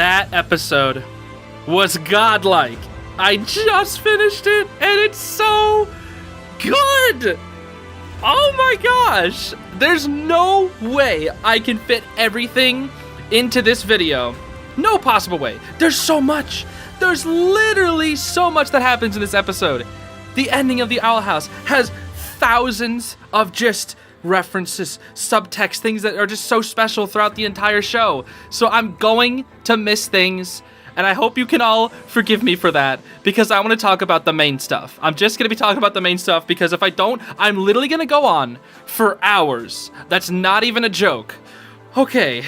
That episode was godlike. I just finished it, and it's so good! Oh my gosh! There's no way I can fit everything into this video. No possible way. There's so much. There's literally so much that happens in this episode. The ending of the Owl House has thousands of just references, subtext, things that are just so special throughout the entire show. So I'm going to miss things, and I hope you can all forgive me for that, because I want to talk about the main stuff. I'm just going to be talking about the main stuff, because if I don't, I'm literally going to go on for hours. That's not even a joke. Okay,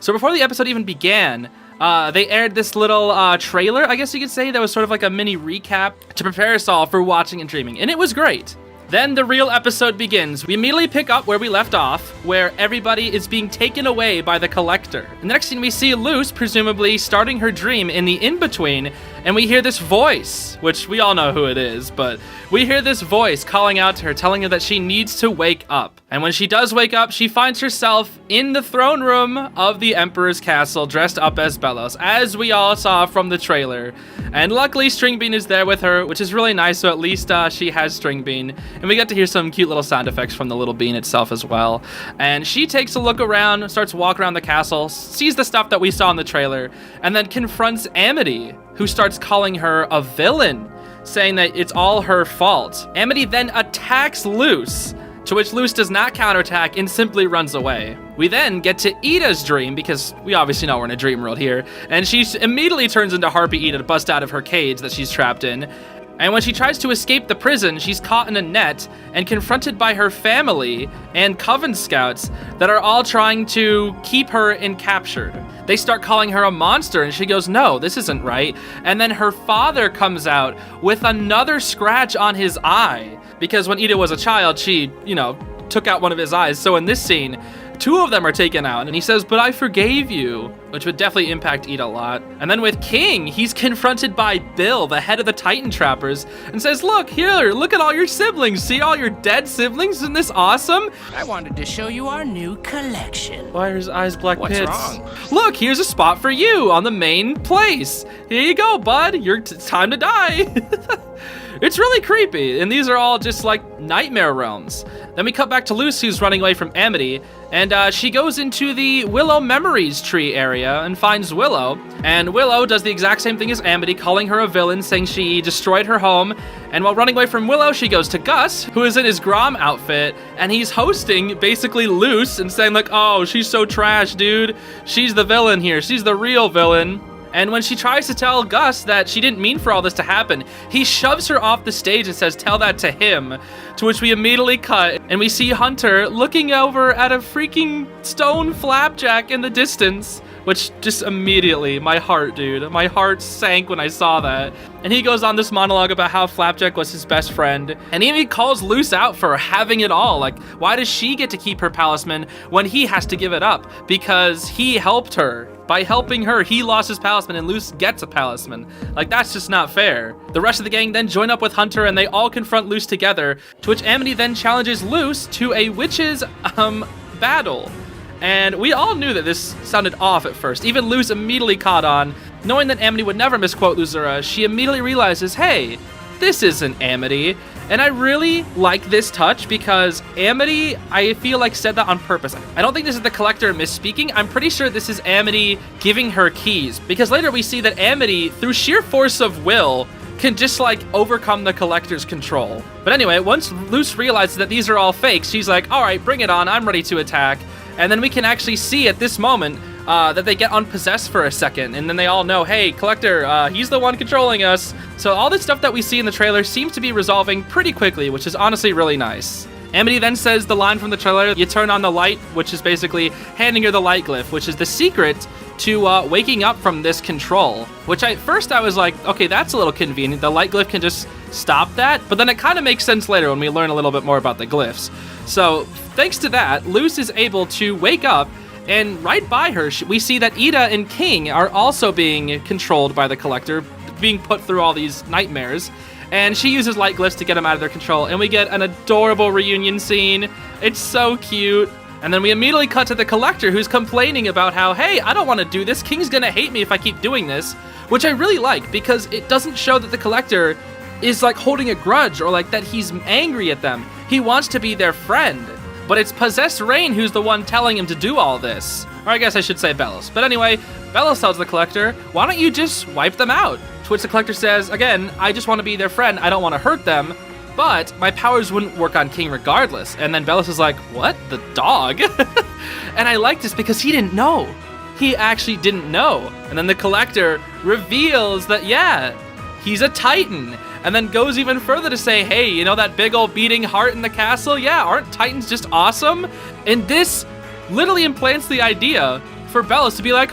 so before the episode even began, they aired this little trailer, I guess you could say, that was sort of like a mini recap to prepare us all for watching and dreaming, and it was great. Then the real episode begins. We immediately pick up where we left off, where everybody is being taken away by the Collector. And the next scene we see Luz, presumably starting her dream in the in-between, and we hear this voice, which we all know who it is, but we hear this voice calling out to her, telling her that she needs to wake up. And when she does wake up, she finds herself in the throne room of the Emperor's castle, dressed up as Bellows, as we all saw from the trailer. And luckily, Stringbean is there with her, which is really nice, so at least she has Stringbean. And we get to hear some cute little sound effects from the little bean itself as well. And she takes a look around, starts walking around the castle, sees the stuff that we saw in the trailer, and then confronts Amity, who starts calling her a villain, saying that it's all her fault. Amity then attacks Luz, to which Luz does not counterattack and simply runs away. We then get to Ida's dream, because we obviously know we're in a dream world here, and she immediately turns into Harpy Ida to bust out of her cage that she's trapped in. And when she tries to escape the prison, she's caught in a net and confronted by her family and Coven scouts that are all trying to keep her captured. They start calling her a monster, and she goes, no, this isn't right. And then her father comes out with another scratch on his eye, because when Ida was a child, she, took out one of his eyes. So in this scene, two of them are taken out, and he says, but I forgave you, which would definitely impact Ida a lot. And then with King, he's confronted by Bill, the head of the Titan Trappers, and says, look at all your siblings. See all your dead siblings? Isn't this awesome? I wanted to show you our new collection. Why are his eyes black What's pits? wrong? Look, here's a spot for you on the main place. Here you go, bud. It's time to die. It's really creepy, and these are all just like nightmare realms. Then we cut back to Luz, who's running away from Amity, and she goes into the Willow Memories tree area and finds Willow. And Willow does the exact same thing as Amity, calling her a villain, saying she destroyed her home. And while running away from Willow, she goes to Gus, who is in his Grom outfit, and he's hosting basically Luz and saying like, oh, she's so trash, dude. She's the villain here. She's the real villain. And when she tries to tell Gus that she didn't mean for all this to happen, he shoves her off the stage and says, tell that to him. To which we immediately cut, and we see Hunter looking over at a freaking stone flapjack in the distance, which just immediately, my heart sank when I saw that. And he goes on this monologue about how Flapjack was his best friend, and he even calls Luz out for having it all. Like, why does she get to keep her palisman when he has to give it up? Because he helped her. By helping her, he lost his palisman and Luz gets a palisman. Like, that's just not fair. The rest of the gang then join up with Hunter and they all confront Luz together, to which Amity then challenges Luz to a witches battle. And we all knew that this sounded off at first. Even Luz immediately caught on. Knowing that Amity would never misquote Luzura, she immediately realizes, hey, this isn't Amity. And I really like this touch because Amity, I feel like, said that on purpose. I don't think this is the Collector misspeaking. I'm pretty sure this is Amity giving her keys. Because later we see that Amity, through sheer force of will, can just like overcome the Collector's control. But anyway, once Luz realizes that these are all fakes, she's like, all right, bring it on. I'm ready to attack. And then we can actually see at this moment that they get unpossessed for a second, and then they all know, hey, Collector, he's the one controlling us. So all this stuff that we see in the trailer seems to be resolving pretty quickly, which is honestly really nice. Amity then says the line from the trailer, you turn on the light, which is basically handing her the light glyph, which is the secret to waking up from this control. Which at first I was like, okay, that's a little convenient. The light glyph can just stop that, but then it kind of makes sense later when we learn a little bit more about the glyphs. So thanks to that, Luz is able to wake up, and right by her, we see that Ida and King are also being controlled by the Collector, being put through all these nightmares. And she uses light glyphs to get them out of their control, and we get an adorable reunion scene. It's so cute. And then we immediately cut to the Collector, who's complaining about how, hey, I don't want to do this. King's gonna hate me if I keep doing this, which I really like because it doesn't show that the Collector is like holding a grudge or like that he's angry at them. He wants to be their friend, but it's possessed Rain who's the one telling him to do all this. Or I guess I should say Bellows. But anyway, Bellows tells the Collector, why don't you just wipe them out? To which the Collector says, again, I just want to be their friend. I don't want to hurt them. But my powers wouldn't work on King regardless. And then Bellows is like, what? The dog? And I like this because he didn't know. He actually didn't know. And then the Collector reveals that, yeah, he's a Titan. And then goes even further to say, hey, you know that big old beating heart in the castle? Yeah, aren't Titans just awesome? And this literally implants the idea for Bellows to be like,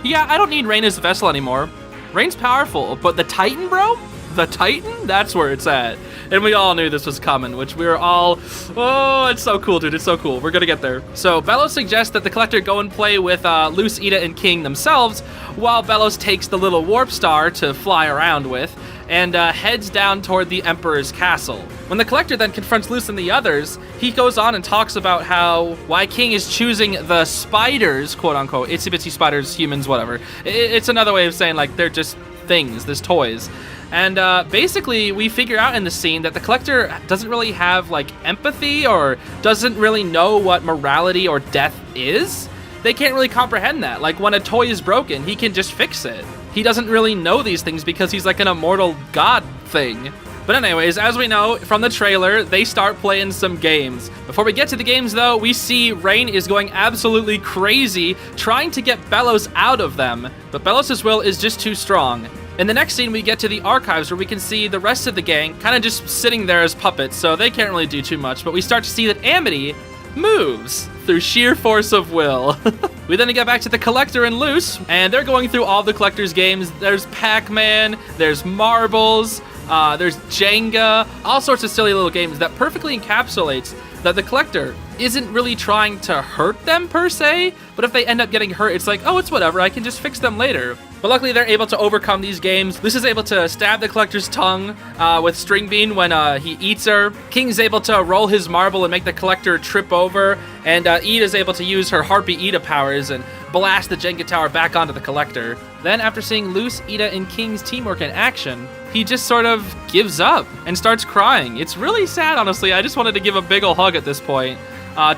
yeah, I don't need Rain as a vessel anymore. Rain's powerful, but the Titan, bro? The Titan? That's where it's at. And we all knew this was coming, which we were all, oh, it's so cool, dude. It's so cool. We're gonna get there. So Bellows suggests that the Collector go and play with Luz, Ida, and King themselves, while Bellows takes the little warp star to fly around with and heads down toward the Emperor's castle. When the Collector then confronts Luz and the others, he goes on and talks about why King is choosing the spiders, quote unquote, itsy bitsy spiders, humans, whatever. It's another way of saying like they're just things, there's toys. And basically, we figure out in the scene that the Collector doesn't really have, like, empathy or doesn't really know what morality or death is. They can't really comprehend that. Like, when a toy is broken, he can just fix it. He doesn't really know these things because he's like an immortal god thing. But anyways, as we know from the trailer, they start playing some games. Before we get to the games, though, we see Rain is going absolutely crazy trying to get Bellows out of them. But Bellows' will is just too strong. In the next scene, we get to the archives where we can see the rest of the gang kind of just sitting there as puppets, so they can't really do too much, but we start to see that Amity moves through sheer force of will. We then get back to the Collector and Luz, and they're going through all the Collector's games. There's Pac-Man, there's Marbles, there's Jenga, all sorts of silly little games that perfectly encapsulates that the Collector isn't really trying to hurt them per se, but if they end up getting hurt, it's like, oh, it's whatever, I can just fix them later. But luckily, they're able to overcome these games. Luz is able to stab the Collector's tongue with String Bean when he eats her. King's able to roll his marble and make the Collector trip over, and Ida's able to use her Harpy Ida powers and blast the Jenga tower back onto the Collector. Then, after seeing Luz, Ida, and King's teamwork in action, he just sort of gives up and starts crying. It's really sad, honestly. I just wanted to give a big ol' hug at this point.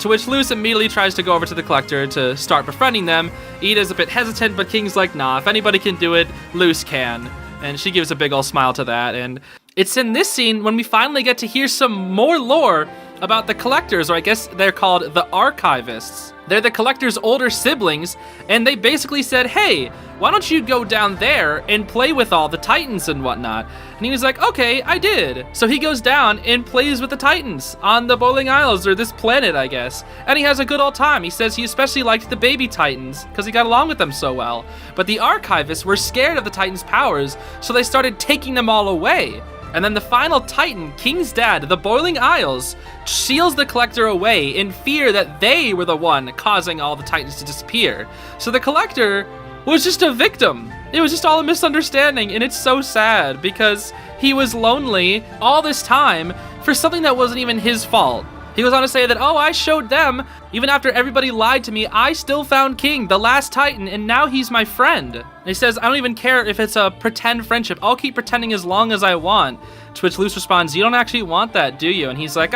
To which Luz immediately tries to go over to the Collector to start befriending them. Ida's a bit hesitant, but King's like, nah, if anybody can do it, Luz can. And she gives a big ol' smile to that. And it's in this scene when we finally get to hear some more lore about the Collectors, or I guess they're called the Archivists. They're the Collector's older siblings, and they basically said, hey, why don't you go down there and play with all the Titans and whatnot? And he was like, okay, I did. So he goes down and plays with the Titans on the Bowling Isles, or this planet, I guess. And he has a good old time. He says he especially liked the baby Titans because he got along with them so well. But the Archivists were scared of the Titans' powers, so they started taking them all away. And then the final Titan, King's dad, the Boiling Isles, seals the Collector away in fear that they were the one causing all the Titans to disappear. So the Collector was just a victim. It was just all a misunderstanding, and it's so sad because he was lonely all this time for something that wasn't even his fault. He goes on to say that, oh, I showed them, even after everybody lied to me, I still found King, the last Titan, and now he's my friend. And he says, I don't even care if it's a pretend friendship. I'll keep pretending as long as I want. To which Luz responds, you don't actually want that, do you? And he's like,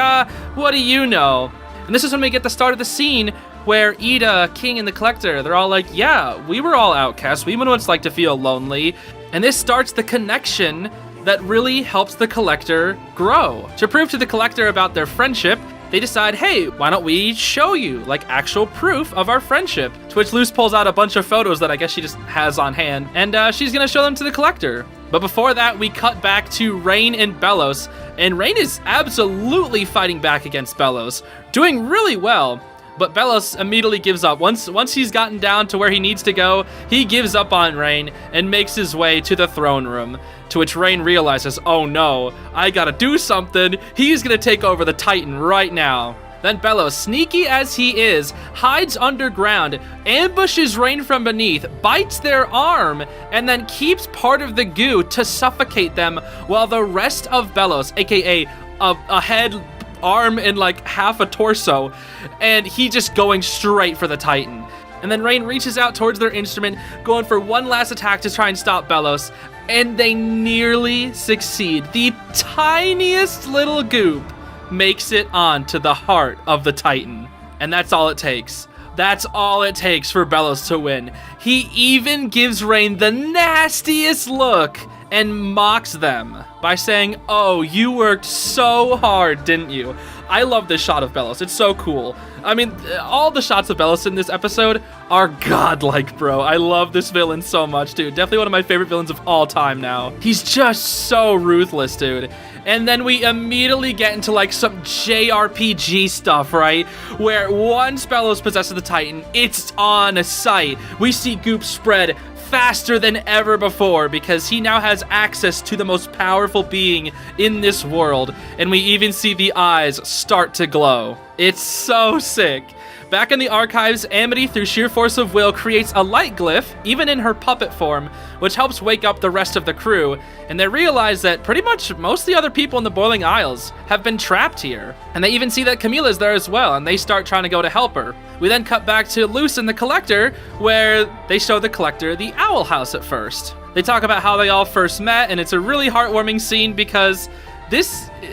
what do you know? And this is when we get the start of the scene where Ida, King, and the Collector, they're all like, yeah, we were all outcasts. We know what it's like to feel lonely. And this starts the connection that really helps the Collector grow. To prove to the Collector about their friendship, they decide, hey, why don't we show you, like, actual proof of our friendship? To which Luz pulls out a bunch of photos that I guess she just has on hand, and she's gonna show them to the Collector. But before that, we cut back to Rain and Bellows, and Rain is absolutely fighting back against Bellows, doing really well. But Bellows immediately gives up. Once he's gotten down to where he needs to go, he gives up on Rain and makes his way to the throne room. To which Rain realizes, oh no, I gotta do something. He's gonna take over the Titan right now. Then Bellows, sneaky as he is, hides underground, ambushes Rain from beneath, bites their arm, and then keeps part of the goo to suffocate them while the rest of Bellows, aka a head arm and like half a torso, and he just going straight for the Titan. And then Rain reaches out towards their instrument, going for one last attack to try and stop Belos, and they nearly succeed. The tiniest little goop makes it onto the heart of the Titan. And that's all it takes. That's all it takes for Belos to win. He even gives Rain the nastiest look and mocks them by saying, "Oh, you worked so hard, didn't you?" I love this shot of Belos. It's so cool. I mean, all the shots of Belos in this episode are godlike, bro. I love this villain so much, dude. Definitely one of my favorite villains of all time now. He's just so ruthless, dude. And then we immediately get into like some JRPG stuff, right? Where once Belos possesses the Titan, it's on sight. We see Goop spread faster than ever before because he now has access to the most powerful being in this world, and we even see the eyes start to glow. It's so sick. Back in the archives, Amity, through sheer force of will, creates a light glyph, even in her puppet form, which helps wake up the rest of the crew, and they realize that pretty much most of the other people in the Boiling Isles have been trapped here. And they even see that Camilla's there as well, and they start trying to go to help her. We then cut back to Luz and the Collector, where they show the Collector the Owl House at first. They talk about how they all first met, and it's a really heartwarming scene because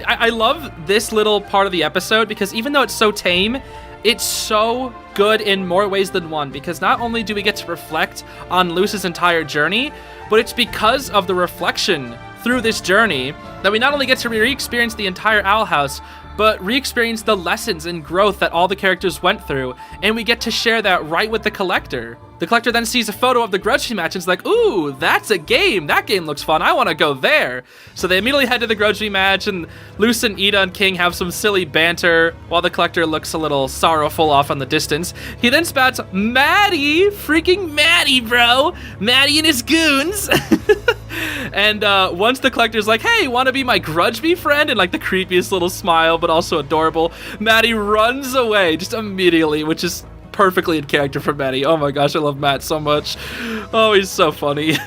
I love this little part of the episode because even though it's so tame, it's so good in more ways than one, because not only do we get to reflect on Luz's entire journey, but it's because of the reflection through this journey that we not only get to re-experience the entire Owl House, but re-experience the lessons and growth that all the characters went through, and we get to share that right with the Collector. The Collector then sees a photo of the Grudge match and is like, "Ooh, that's a game. That game looks fun. I want to go there." So they immediately head to the Grudge match, and Luz and Ida and King have some silly banter while the Collector looks a little sorrowful off in the distance. He then spouts, "Maddie, freaking Maddie, bro. Maddie and his goons." And once the Collector's like, "Hey, want to be my Grudge friend?" and like the creepiest little smile, but also adorable, Maddie runs away just immediately, which is perfectly in character for Maddie. Oh my gosh, I love Matt so much. Oh, he's so funny.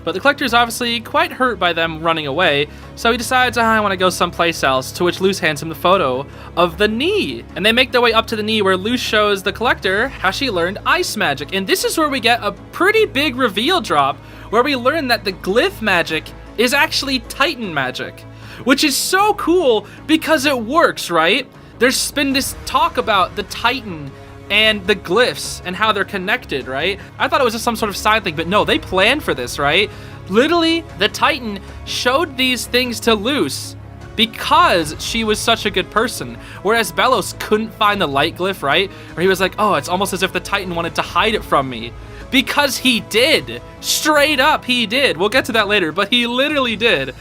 But the Collector is obviously quite hurt by them running away, so he decides, I want to go someplace else, to which Luz hands him the photo of the knee. And they make their way up to the knee where Luz shows the Collector how she learned ice magic. And this is where we get a pretty big reveal drop, where we learn that the glyph magic is actually Titan magic, which is so cool because it works, right? There's been this talk about the Titan and the glyphs and how they're connected, right? I thought it was just some sort of side thing, but no, they planned for this, right? Literally, the Titan showed these things to Luz because she was such a good person, whereas Belos couldn't find the light glyph, right? Or he was like, "Oh, it's almost as if the Titan wanted to hide it from me." Because he did. Straight up, he did. We'll get to that later, but he literally did.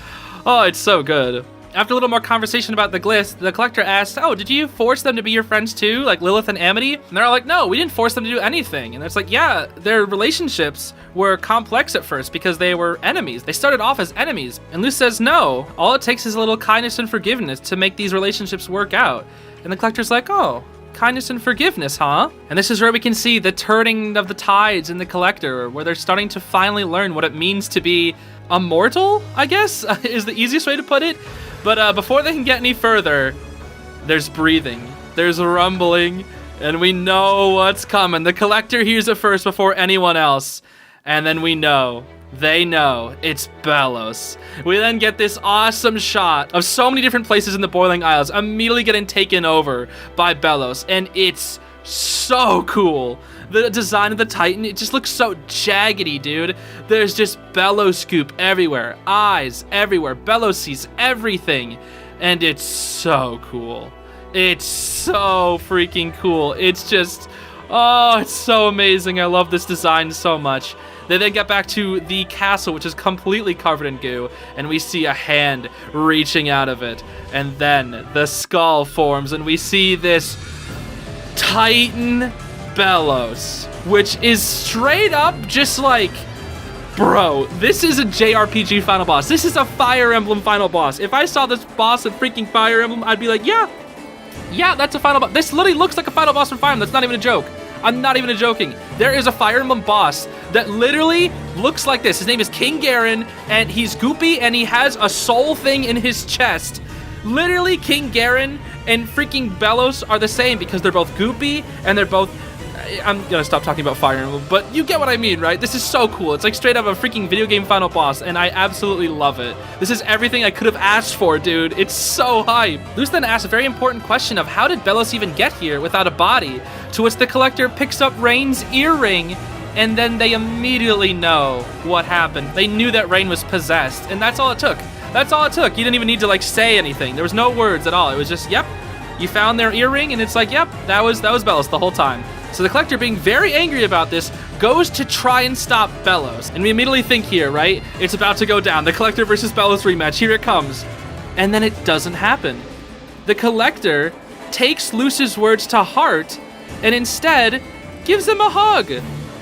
Oh, it's so good. After a little more conversation about the glyphs, the Collector asks, "Oh, did you force them to be your friends too, like Lilith and Amity?" And they're all like, "No, we didn't force them to do anything." And it's like, yeah, their relationships were complex at first because they were enemies. They started off as enemies. And Luz says, "No, all it takes is a little kindness and forgiveness to make these relationships work out." And the Collector's like, "Oh, kindness and forgiveness, huh?" And this is where we can see the turning of the tides in the Collector, where they're starting to finally learn what it means to be immortal, I guess, is the easiest way to put it. But before they can get any further, there's breathing, there's rumbling, and we know what's coming. The Collector hears it first before anyone else, and then they know it's Belos. We then get this awesome shot of so many different places in the Boiling Isles immediately getting taken over by Belos, and it's so cool. The design of the Titan, it just looks so jaggedy, dude. There's just Belos scoop everywhere, eyes everywhere. Belos sees everything, and it's so cool. It's so freaking cool. It's just, oh, it's so amazing. I love this design so much. They then get back to the castle, which is completely covered in goo, and we see a hand reaching out of it. And then the skull forms, and we see this Titan Belos, which is straight up just like, bro, this is a JRPG final boss. This is a Fire Emblem final boss. If I saw this boss in freaking Fire Emblem, I'd be like, yeah, that's a final boss. This literally looks like a final boss from Fire Emblem. That's not even a joke. I'm not even joking. There is a Fire Emblem boss that literally looks like this. His name is King Garen, and he's goopy, and he has a soul thing in his chest. Literally, King Garen And freaking Bellos are the same because they're both goopy and they're both... I'm gonna stop talking about Fire Emblem, but you get what I mean, right? This is so cool. It's like straight up a freaking video game final boss, and I absolutely love it. This is everything I could have asked for, dude. It's so hype. Luz then asks a very important question of how did Bellos even get here without a body? To which the collector picks up Rain's earring, and then they immediately know what happened. They knew that Rain was possessed, and that's all it took. That's all it took. You didn't even need to like say anything. There was no words at all. It was just, yep, you found their earring, and it's like, yep, that was Bellos the whole time. So the collector, being very angry about this, goes to try and stop Bellos. And we immediately think here, right? It's about to go down. The collector versus Bellos rematch. Here it comes. And then it doesn't happen. The collector takes Luz's words to heart and instead gives him a hug.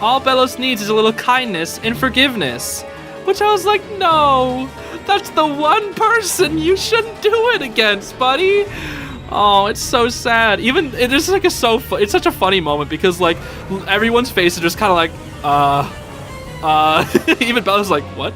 All Bellos needs is a little kindness and forgiveness. Which I was like, no, that's the one person you shouldn't do it against, buddy. Oh, it's so sad. Even it's like it's such a funny moment because like everyone's faces are just kind of like even Bella's like, what?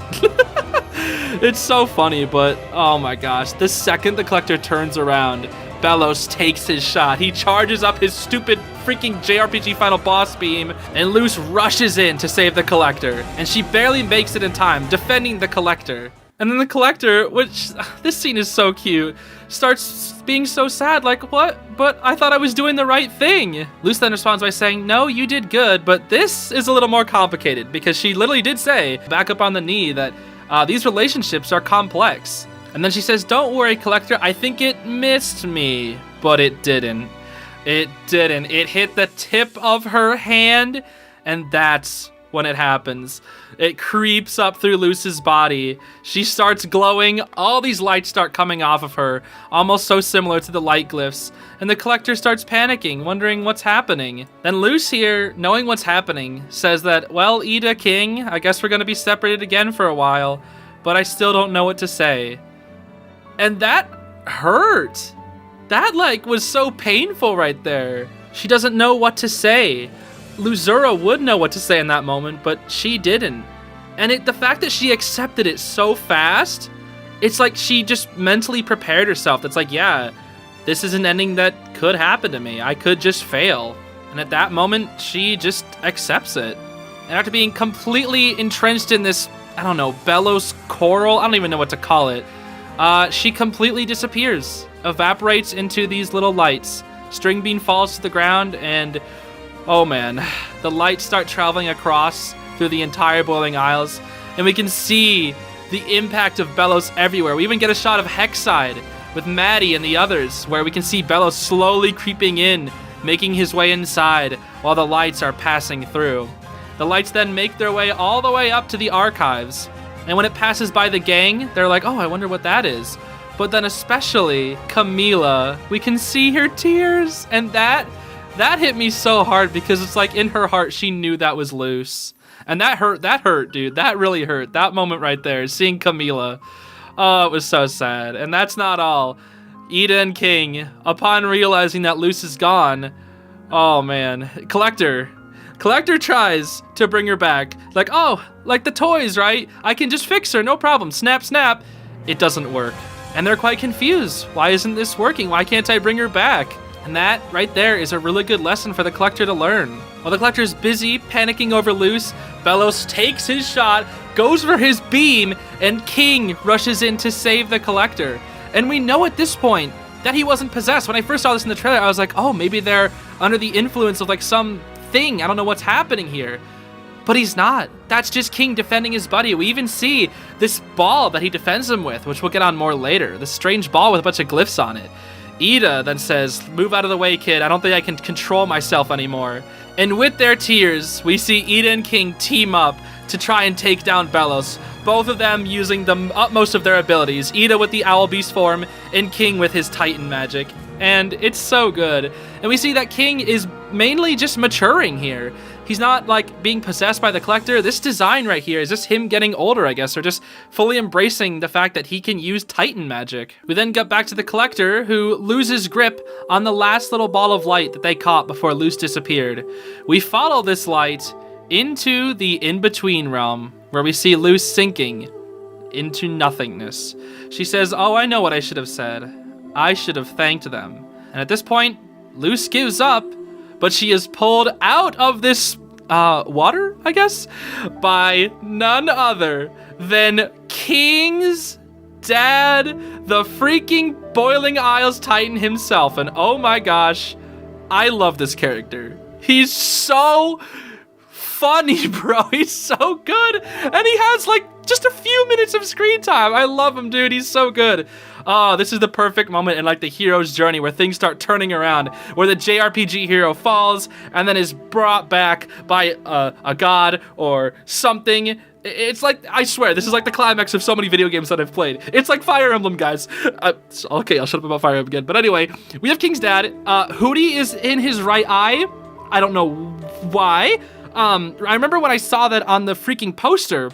It's so funny, but oh my gosh, the second the collector turns around, Bellos takes his shot. He charges up his stupid freaking JRPG final boss beam, and Luz rushes in to save the collector, and she barely makes it in time, defending the collector. And then the collector, which, this scene is so cute, starts being so sad, like, what? But I thought I was doing the right thing. Luz then responds by saying, no, you did good, but this is a little more complicated, because she literally did say, back up on the knee, that these relationships are complex. And then she says, don't worry, collector, I think it missed me. But it didn't. It didn't. It hit the tip of her hand, and that's when it happens. It creeps up through Luz's body. She starts glowing. All these lights start coming off of her, almost so similar to the light glyphs. And the collector starts panicking, wondering what's happening. Then Luz here, knowing what's happening, says that, well, Ida, King, I guess we're gonna be separated again for a while, but I still don't know what to say. And that hurt. That, like, was so painful right there. She doesn't know what to say. Luzura would know what to say in that moment, but she didn't. And the fact that she accepted it so fast, it's like she just mentally prepared herself. That's like, yeah, this is an ending that could happen to me. I could just fail. And at that moment, she just accepts it. And after being completely entrenched in this, I don't know, Bellos coral, I don't even know what to call it, she completely disappears, evaporates into these little lights. String bean falls to the ground, and oh man, the lights start traveling across through the entire Boiling Isles, and we can see the impact of Bellos everywhere. We even get a shot of Hexside with Maddie and the others, where we can see Bellos slowly creeping in, making his way inside while the lights are passing through. The lights then make their way all the way up to the archives, and when it passes by the gang, they're like, oh, I wonder what that is. But then especially Camila, we can see her tears, and that hit me so hard because it's like in her heart she knew that was Luz. And that hurt, dude. That really hurt. That moment right there, seeing Camila. Oh, it was so sad. And that's not all. Ida and King, upon realizing that Luz is gone, oh man, Collector tries to bring her back. Like, oh, like the toys, right? I can just fix her, no problem. Snap, snap. It doesn't work. And they're quite confused. Why isn't this working? Why can't I bring her back? And that right there is a really good lesson for the collector to learn. While the collector is busy panicking over Luz, Bellos takes his shot, goes for his beam, and King rushes in to save the collector. And we know at this point that he wasn't possessed. When I first saw this in the trailer, I was like, oh, maybe they're under the influence of like some thing. I don't know what's happening here. But he's not. That's just King defending his buddy. We even see this ball that he defends him with, which we'll get on more later. This strange ball with a bunch of glyphs on it. Ida then says, move out of the way, kid. I don't think I can control myself anymore. And with their tears, we see Ida and King team up to try and take down Bellos. Both of them using the utmost of their abilities. Ida with the Owl Beast form, and King with his Titan magic. And it's so good. And we see that King is mainly just maturing here. He's not like being possessed by the collector. This design right here is just him getting older, I guess, or just fully embracing the fact that he can use Titan magic. We then get back to the collector, who loses grip on the last little ball of light that they caught before Luz disappeared. We follow this light into the in-between realm, where we see Luz sinking into nothingness. She says, oh, I know what I should have said. I should have thanked them. And at this point, Luz gives up, but she is pulled out of this water, I guess, by none other than King's dad, the freaking Boiling Isles Titan himself. And oh my gosh, I love this character. He's so funny, bro. He's so good. And he has like just a few minutes of screen time. I love him, dude. He's so good. Oh, this is the perfect moment in like the hero's journey where things start turning around, where the JRPG hero falls and then is brought back by a god or something. It's like, I swear, this is like the climax of so many video games that I've played. It's like Fire Emblem, guys. Okay, I'll shut up about Fire Emblem again. But anyway, we have King's dad. Hootie is in his right eye. I don't know why. I remember when I saw that on the freaking poster,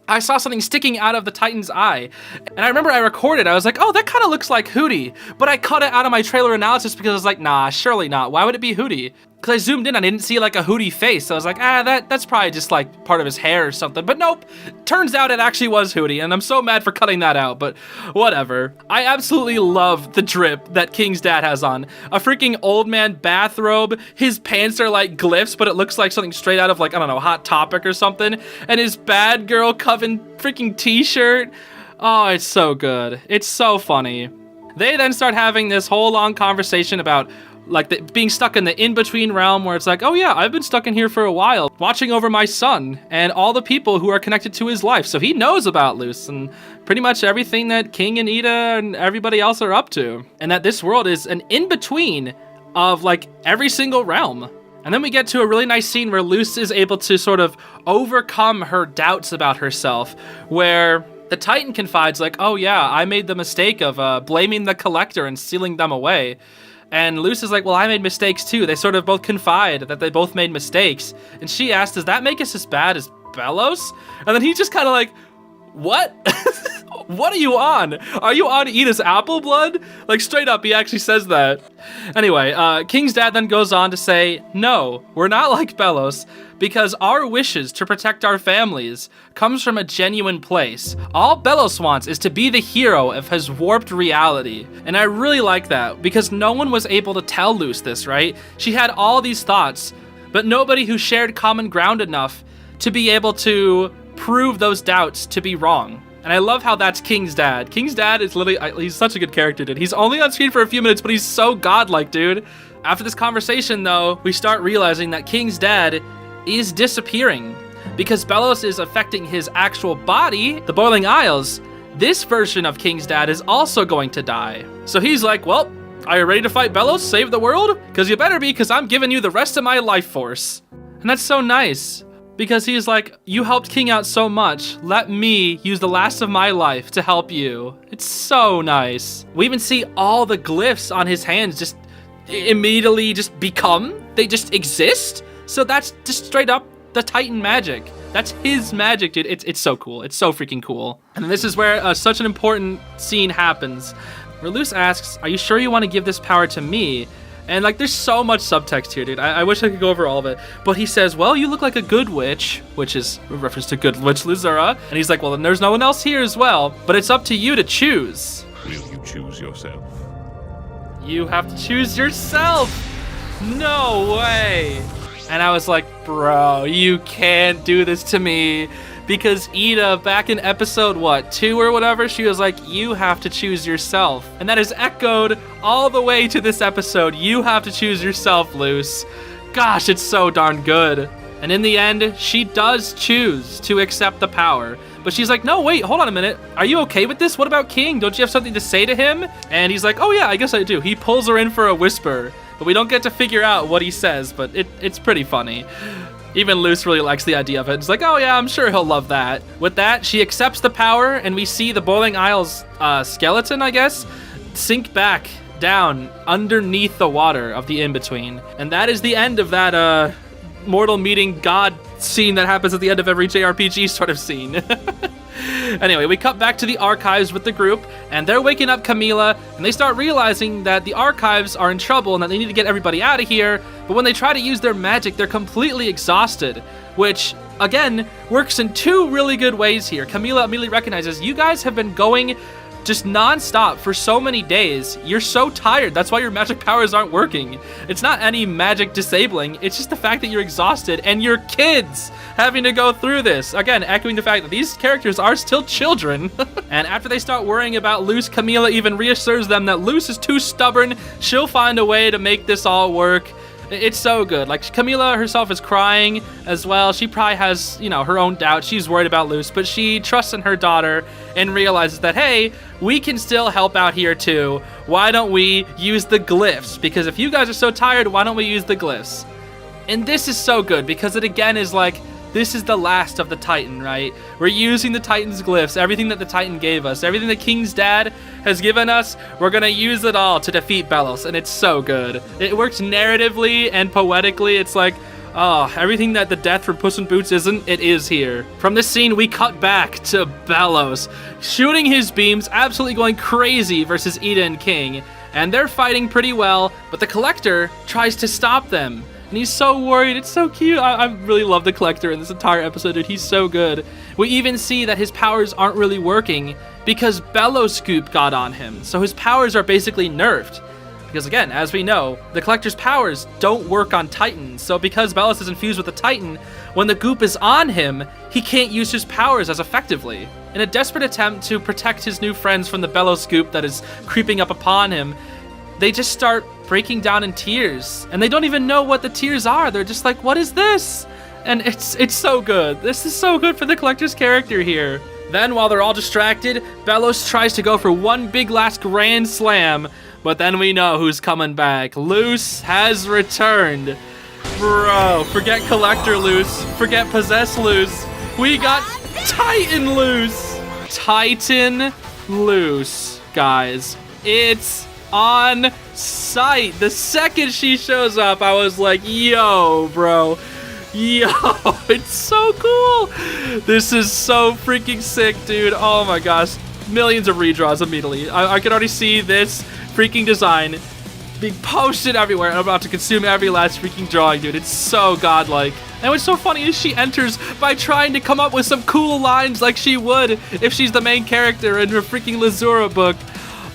I saw something sticking out of the Titan's eye. And I remember I recorded, I was like, oh, that kind of looks like Hootie. But I cut it out of my trailer analysis because I was like, nah, surely not. Why would it be Hootie? Because I zoomed in, I didn't see like a Hootie face. So I was like, that's probably just like part of his hair or something. But nope, turns out it actually was Hootie. And I'm so mad for cutting that out, but whatever. I absolutely love the drip that King's dad has on. A freaking old man bathrobe. His pants are like glyphs, but it looks like something straight out of like, I don't know, Hot Topic or something. And his bad girl coven freaking t-shirt. Oh, it's so good. It's so funny. They then start having this whole long conversation about like being stuck in the in-between realm where it's like, oh yeah, I've been stuck in here for a while, watching over my son and all the people who are connected to his life. So he knows about Luz and pretty much everything that King and Ida and everybody else are up to. And that this world is an in-between of like every single realm. And then we get to a really nice scene where Luz is able to sort of overcome her doubts about herself, where the Titan confides like, oh yeah, I made the mistake of blaming the Collector and sealing them away. And Luz is like, well, I made mistakes too. They sort of both confide that they both made mistakes. And she asks, does that make us as bad as Belos? And then he's just kind of like, what? What are you on? Are you on Ida's apple blood? Like straight up, he actually says that. Anyway, King's dad then goes on to say, no, we're not like Belos, because our wishes to protect our families comes from a genuine place. All Belos wants is to be the hero of his warped reality. And I really like that, because no one was able to tell Luz this, right? She had all these thoughts, but nobody who shared common ground enough to be able to prove those doubts to be wrong. And I love how that's King's dad. King's dad is literally, he's such a good character, dude. He's only on screen for a few minutes, but he's so godlike, dude. After this conversation, though, we start realizing that King's dad is disappearing because Belos is affecting his actual body, the Boiling Isles. This version of King's dad is also going to die. So he's like, well, are you ready to fight Belos, save the world? Because you better be, because I'm giving you the rest of my life force. And that's so nice. Because he's like, you helped King out so much, let me use the last of my life to help you. It's so nice. We even see all the glyphs on his hands just immediately just become, they just exist. So that's just straight up the Titan magic. That's his magic, dude. It's so cool. It's so freaking cool. And this is where such an important scene happens, where Luz asks, are you sure you want to give this power to me? And like, there's so much subtext here, dude. I wish I could go over all of it. But he says, well, you look like a good witch, which is a reference to Good Witch Luzura. And he's like, well, then there's no one else here as well. But it's up to you to choose. Will you choose yourself? You have to choose yourself. No way. And I was like, bro, you can't do this to me. Because Ida, back in episode, 2 or whatever, she was like, you have to choose yourself. And that is echoed all the way to this episode. You have to choose yourself, Luz. Gosh, it's so darn good. And in the end, she does choose to accept the power. But she's like, no, wait, hold on a minute. Are you okay with this? What about King? Don't you have something to say to him? And he's like, oh yeah, I guess I do. He pulls her in for a whisper. But we don't get to figure out what he says, but it's pretty funny. Even Luz really likes the idea of it. It's like, oh yeah, I'm sure he'll love that. With that, she accepts the power, and we see the Boiling Isles skeleton, I guess, sink back down underneath the water of the in-between. And that is the end of that mortal meeting God scene that happens at the end of every JRPG sort of scene. Anyway, we cut back to the archives with the group, and they're waking up Camila, and they start realizing that the archives are in trouble and that they need to get everybody out of here. But when they try to use their magic, they're completely exhausted, which, again, works in two really good ways here. Camila immediately recognizes, you guys have been going just non-stop for so many days. You're so tired. That's why your magic powers aren't working. It's not any magic disabling. It's just the fact that you're exhausted and your kids having to go through this. Again, echoing the fact that these characters are still children. And after they start worrying about Luz, Camila even reassures them that Luz is too stubborn. She'll find a way to make this all work. It's so good. Like, Camila herself is crying as well. She probably has, you know, her own doubts. She's worried about Luz, but she trusts in her daughter and realizes that, hey, we can still help out here too. Why don't we use the glyphs? Because if you guys are so tired, why don't we use the glyphs? And this is so good because it again is like, this is the last of the Titan, right? We're using the Titan's glyphs, everything that the Titan gave us, everything the King's dad has given us, we're gonna use it all to defeat Belos, and it's so good. It works narratively and poetically. It's like, oh, everything that the death from Puss in Boots isn't, it is here. From this scene, we cut back to Belos, shooting his beams, absolutely going crazy versus Ida and King, and they're fighting pretty well, but the Collector tries to stop them. And he's so worried. It's so cute. I really love the Collector in this entire episode, dude. He's so good. We even see that his powers aren't really working because Belloscoop got on him. So his powers are basically nerfed. Because again, as we know, the Collector's powers don't work on Titans. So because Belos is infused with the Titan, when the goop is on him, he can't use his powers as effectively. In a desperate attempt to protect his new friends from the Belloscoop that is creeping up upon him, they just start breaking down in tears, and they don't even know what the tears are. They're just like, what is this? And it's so good. This is so good for the Collector's character here. Then while they're all distracted, Belos tries to go for one big last grand slam, but then we know who's coming back. Luz has returned. Bro, forget Collector Luz, forget Possess Luz. We got Titan Luz. Titan Luz, guys. It's on site. The second she shows up, I was like, yo, bro. Yo, it's so cool. This is so freaking sick, dude. Oh my gosh. Millions of redraws immediately. I can already see this freaking design being posted everywhere, and I'm about to consume every last freaking drawing, dude. It's so godlike. And what's so funny is she enters by trying to come up with some cool lines like she would if she's the main character in her freaking Lazura book.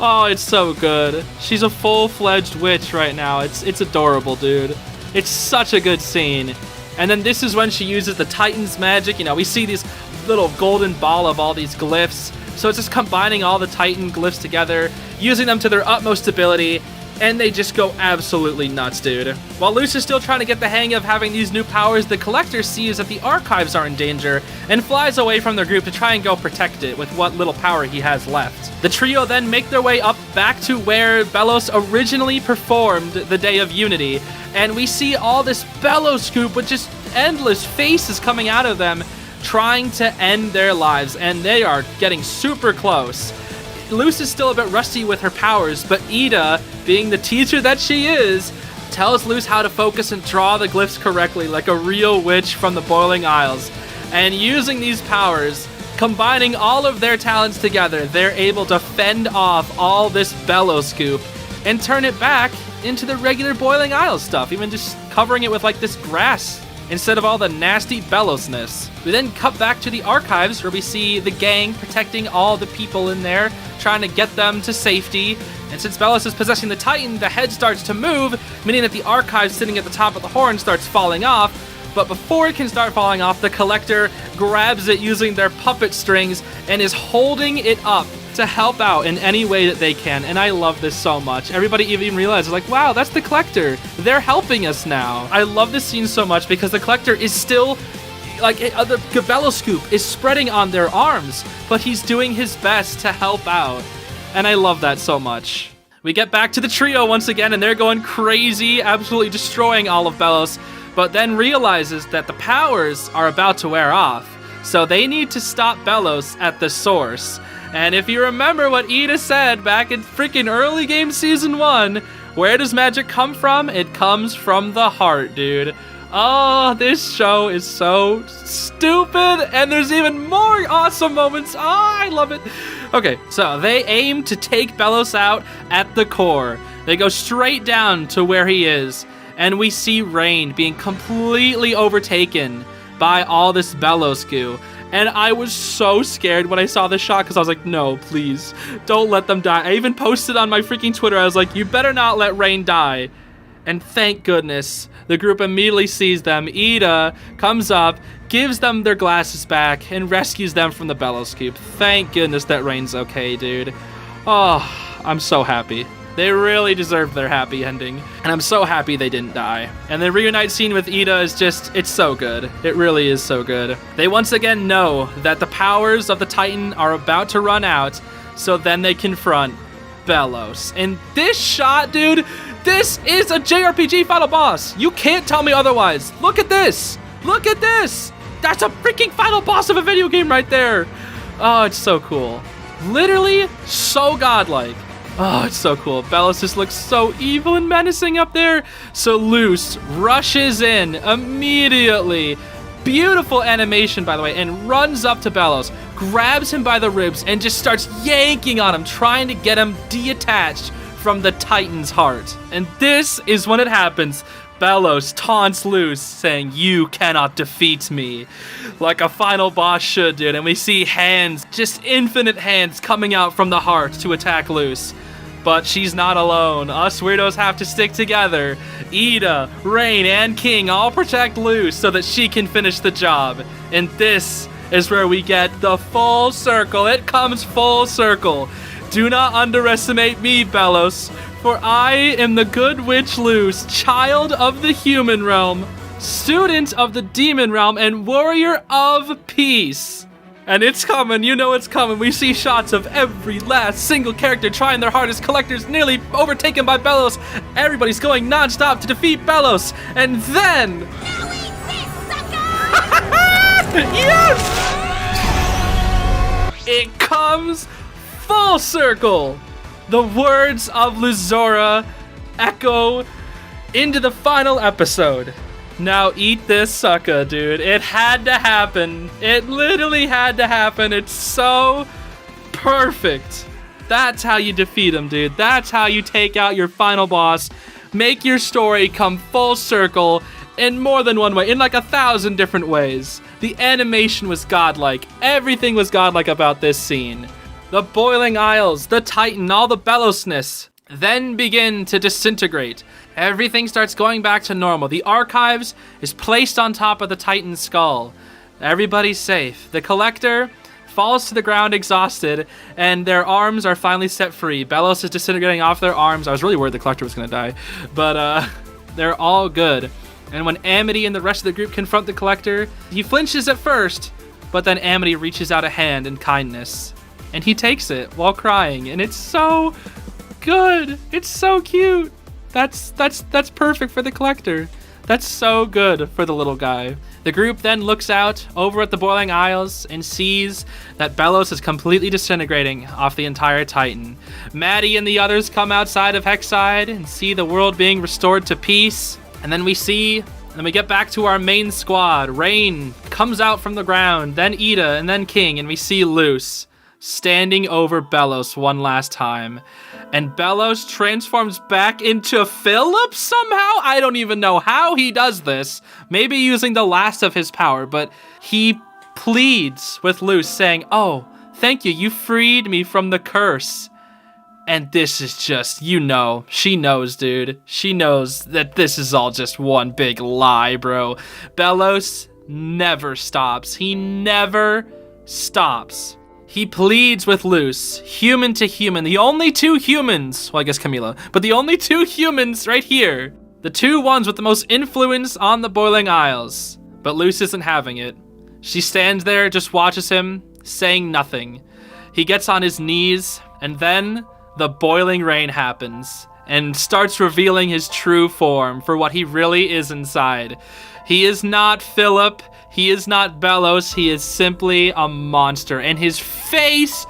Oh, it's so good. She's a full-fledged witch right now. It's adorable, dude. It's such a good scene. And then this is when she uses the Titan's magic. You know, we see this little golden ball of all these glyphs. So it's just combining all the Titan glyphs together, using them to their utmost ability, and they just go absolutely nuts, dude. While Luz is still trying to get the hang of having these new powers, the Collector sees that the archives are in danger and flies away from their group to try and go protect it with what little power he has left. The trio then make their way up back to where Belos originally performed the Day of Unity, and we see all this Belloscoop with just endless faces coming out of them, trying to end their lives, and they are getting super close. Luz is still a bit rusty with her powers, but Ida, being the teacher that she is, tells Luz how to focus and draw the glyphs correctly like a real witch from the Boiling Isles. And using these powers, combining all of their talents together, they're able to fend off all this Belloscoop and turn it back into the regular Boiling Isles stuff, even just covering it with like this grass instead of all the nasty Belosness. We then cut back to the archives where we see the gang protecting all the people in there, trying to get them to safety. And since Belos is possessing the Titan, the head starts to move, meaning that the archive sitting at the top of the horn starts falling off. But before it can start falling off, the Collector grabs it using their puppet strings and is holding it up to help out in any way that they can. And I love this so much. Everybody even realizes, like, wow, that's the Collector. They're helping us now. I love this scene so much because the Collector is still, like, the Belloscoop is spreading on their arms, but he's doing his best to help out. And I love that so much. We get back to the trio once again, and they're going crazy, absolutely destroying all of Belos, but then realizes that the powers are about to wear off, so they need to stop Belos at the source. And if you remember what Ida said back in freaking early game season 1, where does magic come from? It comes from the heart, dude. Oh, this show is so stupid, and there's even more awesome moments. Oh, I love it. Okay, so they aim to take Belos out at the core. They go straight down to where he is, and we see Rain being completely overtaken by all this Belos goo. And I was so scared when I saw this shot because I was like, no, please, don't let them die. I even posted on my freaking Twitter, I was like, you better not let Rain die. And thank goodness, the group immediately sees them. Ida comes up, gives them their glasses back, and rescues them from the Bellows Cube. Thank goodness that Rain's okay, dude. Oh, I'm so happy. They really deserved their happy ending. And I'm so happy they didn't die. And the reunite scene with Ida is just, it's so good. It really is so good. They once again know that the powers of the Titan are about to run out, so then they confront Bellows. And this shot, dude, this is a JRPG final boss. You can't tell me otherwise. Look at this. Look at this. That's a freaking final boss of a video game right there. Oh, it's so cool. Literally so godlike. Oh, it's so cool. Bellows just looks so evil and menacing up there. So Luz rushes in immediately. Beautiful animation, by the way, and runs up to Bellows, grabs him by the ribs, and just starts yanking on him, trying to get him detached from the Titan's heart. And this is when it happens. Bellows taunts Luz, saying, "You cannot defeat me," like a final boss should, dude. And we see hands, just infinite hands, coming out from the heart to attack Luz. But she's not alone. Us weirdos have to stick together. Ida, Rain, and King all protect Luz so that she can finish the job. And this is where we get the full circle. It comes full circle. Do not underestimate me, Bellows, for I am the good witch Luz, child of the human realm, student of the demon realm, and warrior of peace. And it's coming, you know it's coming. We see shots of every last single character trying their hardest. Collector's nearly overtaken by Bellows. Everybody's going non-stop to defeat Bellows. And then... Yes! It comes full circle. The words of Luzora echo into the final episode. Now eat this sucker, dude. It had to happen. It literally had to happen. It's so perfect. That's how you defeat him, dude. That's how you take out your final boss. Make your story come full circle in more than one way, in like 1,000 different ways. The animation was godlike. Everything was godlike about this scene. The boiling isles, the Titan, all the bellowsness then begin to disintegrate. Everything starts going back to normal. The archives is placed on top of the Titan's skull. Everybody's safe. The Collector falls to the ground exhausted, and their arms are finally set free. Bellows is disintegrating off their arms. I was really worried the Collector was going to die, but they're all good. And when Amity and the rest of the group confront the Collector, he flinches at first, but then Amity reaches out a hand in kindness, and he takes it while crying, and it's so good. It's so cute. That's perfect for the Collector. That's so good for the little guy. The group then looks out over at the boiling isles and sees that Bellows is completely disintegrating off the entire Titan. Maddie and the others come outside of Hexside and see the world being restored to peace. And then we get back to our main squad. Rain comes out from the ground, then Ida, and then King, and we see Luz standing over Bellows one last time. And Bellows transforms back into Philip somehow? I don't even know how he does this. Maybe using the last of his power, but he pleads with Luz, saying, "Oh, thank you, you freed me from the curse." And this is just, you know, she knows, dude. She knows that this is all just one big lie, bro. Bellows never stops. He never stops. He pleads with Luz, human to human, the only two humans, well, I guess Camila, but the only two humans right here, the two ones with the most influence on the Boiling Isles. But Luz isn't having it. She stands there, just watches him, saying nothing. He gets on his knees, and then the boiling rain happens, and starts revealing his true form for what he really is inside. He is not Philip. He is not Bellows, he is simply a monster, and his face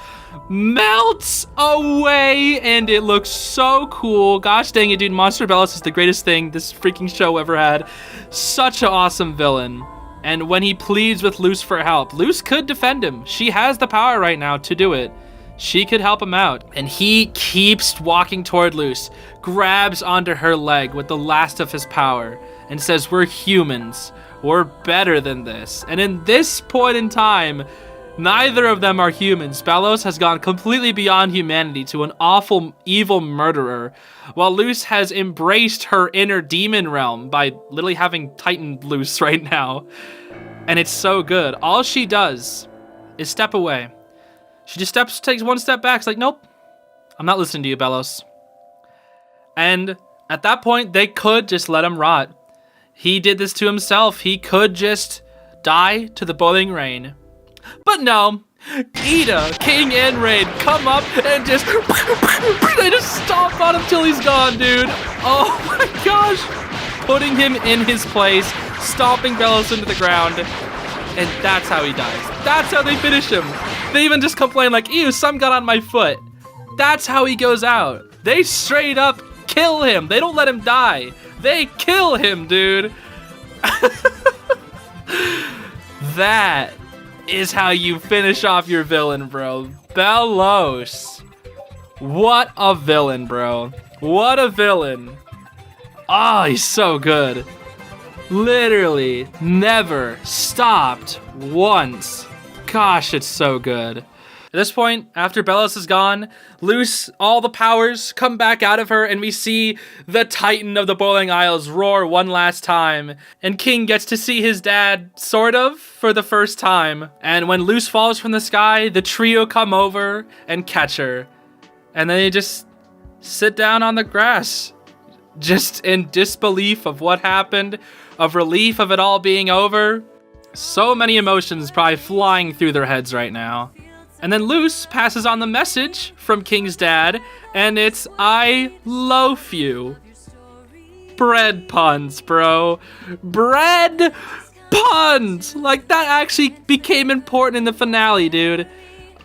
melts away, and it looks so cool. Gosh dang it, dude, Monster Bellows is the greatest thing this freaking show ever had. Such an awesome villain. And when he pleads with Luz for help, Luz could defend him. She has the power right now to do it. She could help him out. And he keeps walking toward Luz, grabs onto her leg with the last of his power, and says, "We're humans. were better than this. And in this point in time, neither of them are humans. Bellows has gone completely beyond humanity to an awful, evil murderer, while Luz has embraced her inner demon realm by literally having Titan Luz right now. And it's so good. All she does is step away. She just takes one step back. It's like, nope, I'm not listening to you, Bellows. And at that point, they could just let him rot. He did this to himself. He could just die to the boiling rain. But no, Ida, King, and Raid come up and just they just stomp on him till he's gone, dude. Oh my gosh. Putting him in his place, stomping Bellows into the ground, and that's how he dies. That's how they finish him. They even just complain like, ew, some got on my foot. That's how he goes out. They straight up kill him. They don't let him die. They kill him, dude. That is how you finish off your villain, bro. Bellows. What a villain, bro. What a villain. Oh, he's so good. Literally never stopped once. Gosh, it's so good. At this point, after Bellows is gone, Luz, all the powers come back out of her, and we see the Titan of the Boiling Isles roar one last time. And King gets to see his dad, sort of, for the first time. And when Luz falls from the sky, the trio come over and catch her. And then they just sit down on the grass, just in disbelief of what happened, of relief of it all being over. So many emotions probably flying through their heads right now. And then Luz passes on the message from King's dad, and it's, I loaf you. Bread puns, bro. Bread puns! Like, that actually became important in the finale, dude.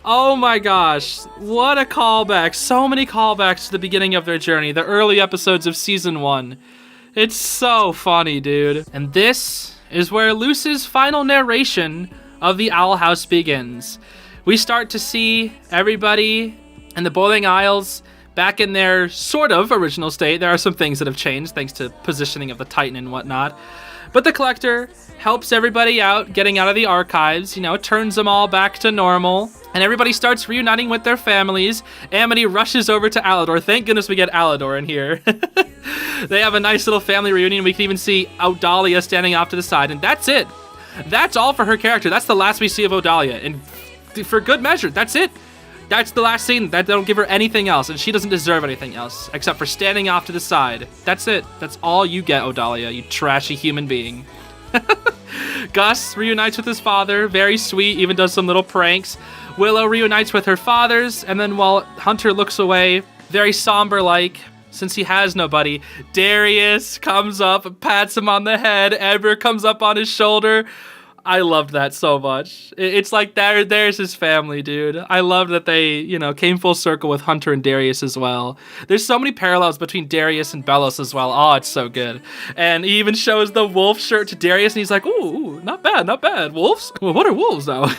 Oh my gosh, what a callback. So many callbacks to the beginning of their journey, the early episodes of season 1. It's so funny, dude. And this is where Luz's final narration of the Owl House begins. We start to see everybody in the Boiling Isles back in their sort of original state. There are some things that have changed thanks to positioning of the Titan and whatnot. But the Collector helps everybody out, getting out of the archives, you know, turns them all back to normal. And everybody starts reuniting with their families. Amity rushes over to Alador. Thank goodness we get Alador in here. They have a nice little family reunion. We can even see Odalia standing off to the side. And that's it. That's all for her character. That's the last we see of Odalia. And for good measure, that's it. That's the last scene. They don't give her anything else, and she doesn't deserve anything else except for standing off to the side. That's it. That's all you get, Odalia, you trashy human being. Gus reunites with his father, very sweet, even does some little pranks. Willow reunites with her fathers, and then while Hunter looks away, very somber-like, since he has nobody, Darius comes up and pats him on the head. Eber comes up on his shoulder. I loved that so much. It's like there's his family, dude. I love that they, you know, came full circle with Hunter and Darius as well. There's so many parallels between Darius and Bellows as well. Oh, it's so good. And he even shows the wolf shirt to Darius, and he's like, ooh, not bad, not bad. Wolves? Well, what are wolves, though?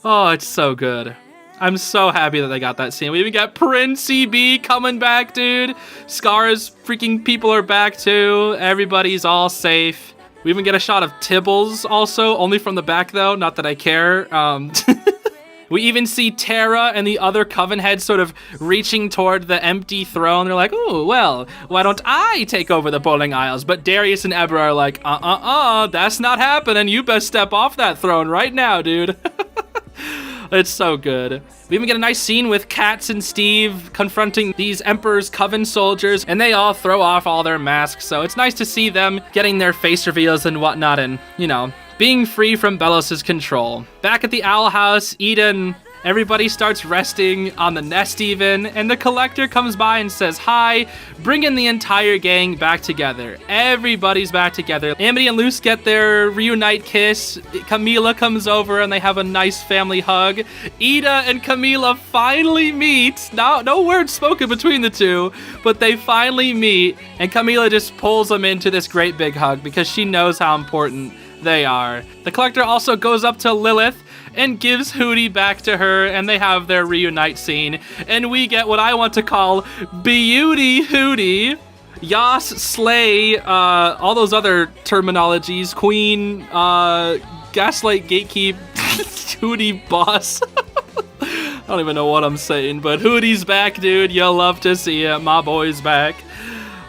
Oh, it's so good. I'm so happy that they got that scene. We even got Princey B coming back, dude. Scar's freaking people are back, too. Everybody's all safe. We even get a shot of Tibbles also, only from the back though, not that I care. We even see Terra and the other Coven heads sort of reaching toward the empty throne. They're like, oh, well, why don't I take over the Boiling Isles? But Darius and Eber are like, that's not happening. You best step off that throne right now, dude. It's so good. We even get a nice scene with Katz and Steve confronting these Emperor's Coven soldiers, and they all throw off all their masks, so it's nice to see them getting their face reveals and whatnot, and, you know, being free from Bellows' control. Back at the Owl House, Eden, everybody starts resting on the nest even, and the Collector comes by and says hi, bringing the entire gang back together. Everybody's back together. Amity and Luz get their reunite kiss. Camila comes over and they have a nice family hug. Ida and Camila finally meet. No words spoken between the two, but they finally meet, and Camila just pulls them into this great big hug because she knows how important they are. The Collector also goes up to Lilith and gives Hootie back to her, and they have their reunite scene, and we get what I want to call Beauty Hootie. Yas, slay, all those other terminologies. Queen, gaslight, gatekeep, Hootie boss. I don't even know what I'm saying, but Hootie's back, dude. You'll love to see it. My boy's back.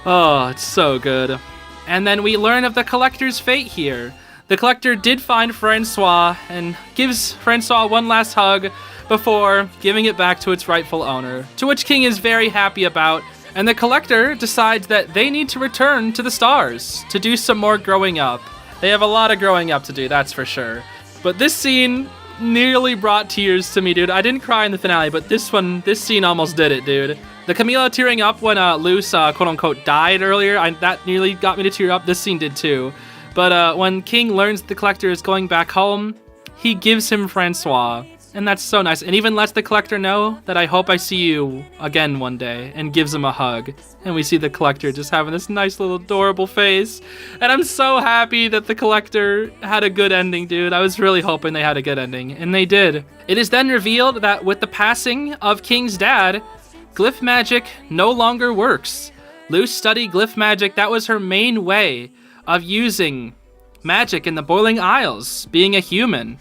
Oh, it's so good. And then we learn of the Collector's fate here. The Collector did find Francois and gives Francois one last hug before giving it back to its rightful owner, to which King is very happy about, and the Collector decides that they need to return to the stars to do some more growing up. They have a lot of growing up to do, that's for sure. But this scene nearly brought tears to me, dude. I didn't cry in the finale, but this scene almost did it, dude. The Camila tearing up when Luz, quote-unquote, died earlier, that nearly got me to tear up. This scene did too. But when King learns the Collector is going back home, he gives him Francois. And that's so nice. And even lets the Collector know that I hope I see you again one day, and gives him a hug. And we see the Collector just having this nice little adorable face. And I'm so happy that the Collector had a good ending, dude. I was really hoping they had a good ending, and they did. It is then revealed that with the passing of King's dad, glyph magic no longer works. Luz studied glyph magic. That was her main way of using magic in the Boiling Isles, being a human.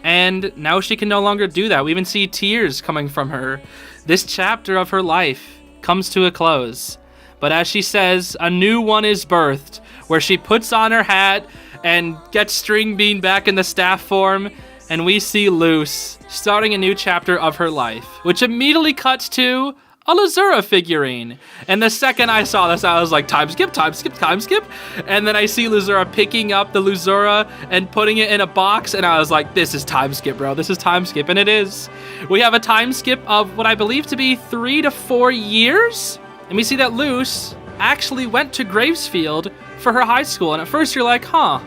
And now she can no longer do that. We even see tears coming from her. This chapter of her life comes to a close. But as she says, a new one is birthed, where she puts on her hat and gets String Bean back in the staff form, and we see Luz starting a new chapter of her life, which immediately cuts to a Luzura figurine. And the second I saw this, I was like, time skip, time skip, time skip. And then I see Luzura picking up the Luzura and putting it in a box, and I was like, this is time skip, bro. This is time skip, and it is. We have a time skip of what I believe to be 3 to 4 years. And we see that Luz actually went to Gravesfield for her high school. And at first you're like, huh,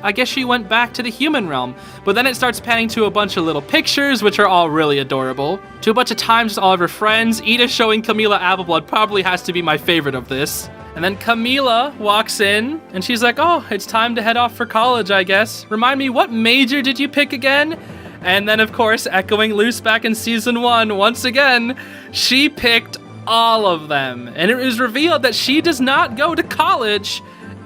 I guess she went back to the human realm. But then it starts panning to a bunch of little pictures, which are all really adorable. To a bunch of times with all of her friends. Ida showing Camila Appleblood probably has to be my favorite of this. And then Camila walks in, and she's like, oh, it's time to head off for college, I guess. Remind me, what major did you pick again? And then, of course, echoing Luz back in Season 1, once again, she picked all of them. And it was revealed that she does not go to college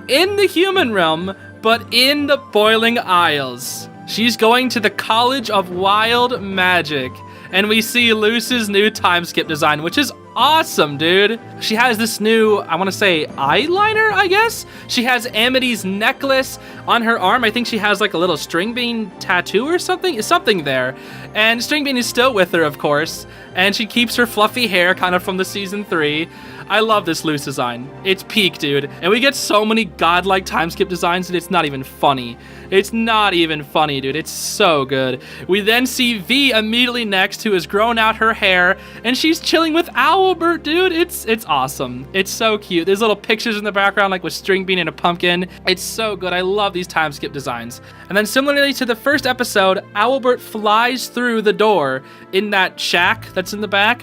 in the human realm, but in the Boiling Isles. She's going to the College of Wild Magic. And we see Luz's new time skip design, which is awesome, dude. She has this new, I want to say, eyeliner, I guess? She has Amity's necklace on her arm. I think she has like a little String Bean tattoo or something. Something there. And String Bean is still with her, of course. And she keeps her fluffy hair kind of from the Season 3. I love this Luz design. It's peak, dude. And we get so many godlike time skip designs that it's not even funny. It's not even funny, dude. It's so good. We then see V immediately next, who has grown out her hair, and she's chilling with Owlbert, dude. It's awesome. It's so cute. There's little pictures in the background, like with String Bean and a pumpkin. It's so good. I love these time skip designs. And then similarly to the first episode, Owlbert flies through the door in that shack that's in the back.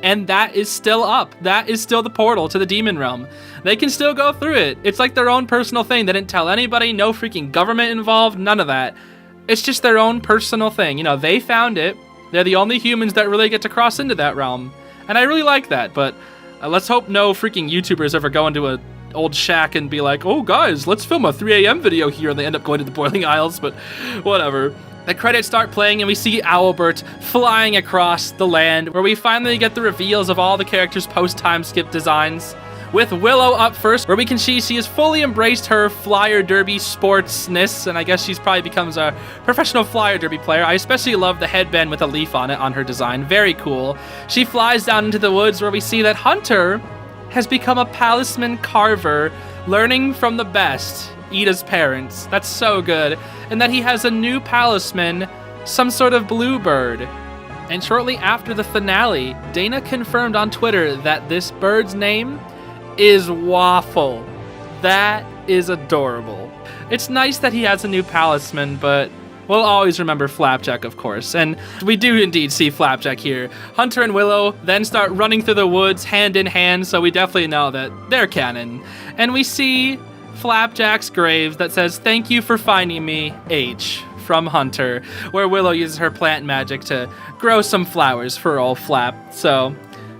And that is still up. That is still the portal to the demon realm. They can still go through it. It's like their own personal thing. They didn't tell anybody, no freaking government involved, none of that. It's just their own personal thing. You know, they found it. They're the only humans that really get to cross into that realm. And I really like that, but let's hope no freaking YouTubers ever go into a old shack and be like, oh guys, let's film a 3 a.m. video here, and they end up going to the Boiling Isles, but whatever. The credits start playing, and we see Owlbert flying across the land, where we finally get the reveals of all the characters' post-time skip designs. With Willow up first, where we can see she has fully embraced her flyer derby sportsness, and I guess she's probably becomes a professional flyer derby player. I especially love the headband with a leaf on it on her design. Very cool. She flies down into the woods, where we see that Hunter has become a palisman carver, learning from the best, Ida's parents. That's so good. And that he has a new palisman, some sort of bluebird. And shortly after the finale, Dana confirmed on Twitter that this bird's name is Waffle. That is adorable. It's nice that he has a new palisman, but we'll always remember Flapjack, of course. And we do indeed see Flapjack here. Hunter and Willow then start running through the woods hand in hand, so we definitely know that they're canon. And we see Flapjack's grave that says, "Thank you for finding me, H," from Hunter, where Willow uses her plant magic to grow some flowers for old Flap. So,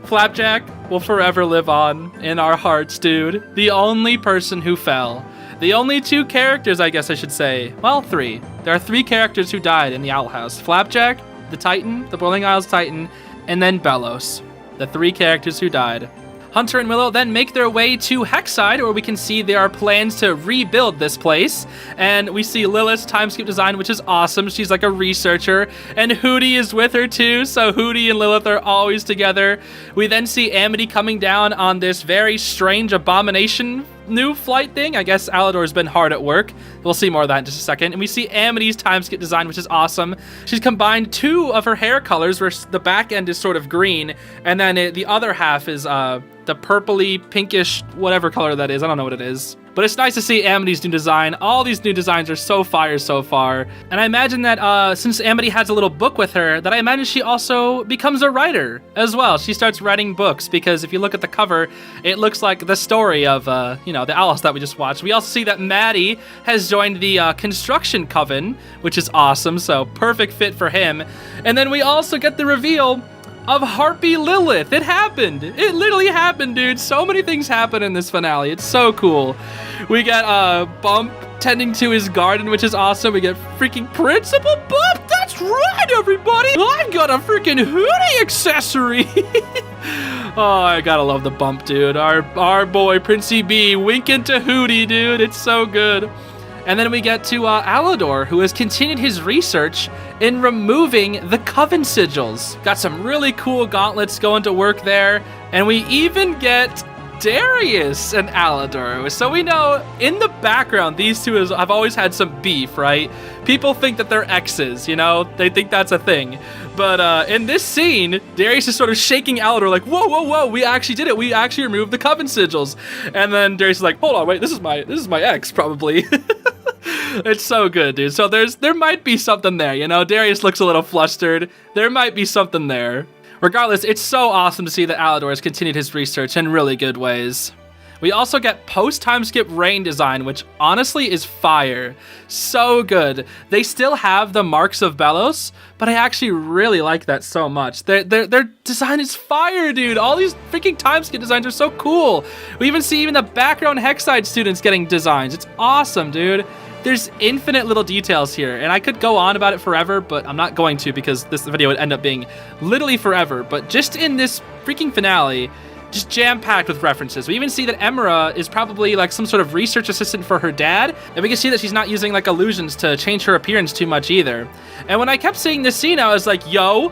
Flapjack, will forever live on in our hearts, dude. The only person who fell. The only 2 characters, I guess I should say. Well, 3. There are 3 characters who died in the Owl House. Flapjack, the Titan, the Boiling Isles Titan, and then Bellows. The 3 characters who died. Hunter and Willow then make their way to Hexside, where we can see there are plans to rebuild this place. And we see Lilith's time skip design, which is awesome. She's like a researcher. And Hootie is with her too, so Hootie and Lilith are always together. We then see Amity coming down on this very strange abomination new flight thing. I guess Alador's been hard at work. We'll see more of that in just a second. And we see Amity's time skip design, which is awesome. She's combined 2 of her hair colors, where the back end is sort of green, and then the other half is the purpley, pinkish, whatever color that is. I don't know what it is. But it's nice to see Amity's new design. All these new designs are so fire so far. And I imagine that since Amity has a little book with her, that I imagine she also becomes a writer as well. She starts writing books, because if you look at the cover, it looks like the story of, the Owl House that we just watched. We also see that Maddie has joined the construction coven, which is awesome, so perfect fit for him. And then we also get the reveal of Harpy Lilith. It happened. It literally happened, dude. So many things happen in this finale. It's so cool. We get Bump tending to his garden, which is awesome. We get freaking Principal Bump. That's right, everybody. I got a freaking Hootie accessory. Oh, I gotta love the Bump, dude. Our boy Princey B winking to Hootie, dude. It's so good. And then we get to Alador, who has continued his research in removing the Coven sigils. Got some really cool gauntlets going to work there. And we even get Darius and Alador. So we know in the background, these two have always had some beef, right? People think that they're exes, They think that's a thing. But in this scene, Darius is sort of shaking Alador like, whoa, whoa, whoa, we actually did it. We actually removed the Coven sigils. And then Darius is like, hold on, wait, this is my ex, probably. It's so good, dude. So there might be something there, Darius looks a little flustered. There might be something there. Regardless, it's so awesome to see that Alador has continued his research in really good ways. We also get post-time skip rain design, which honestly is fire. So good. They still have the marks of Bellows, but I actually really like that so much. Their design is fire, dude. All these freaking time skip designs are so cool. We even see the background Hexside students getting designs. It's awesome, dude. There's infinite little details here, and I could go on about it forever, but I'm not going to, because this video would end up being literally forever. But just in this freaking finale, just jam-packed with references. We even see that Emra is probably like some sort of research assistant for her dad, and we can see that she's not using like illusions to change her appearance too much either. And when I kept seeing this scene, I was like, yo,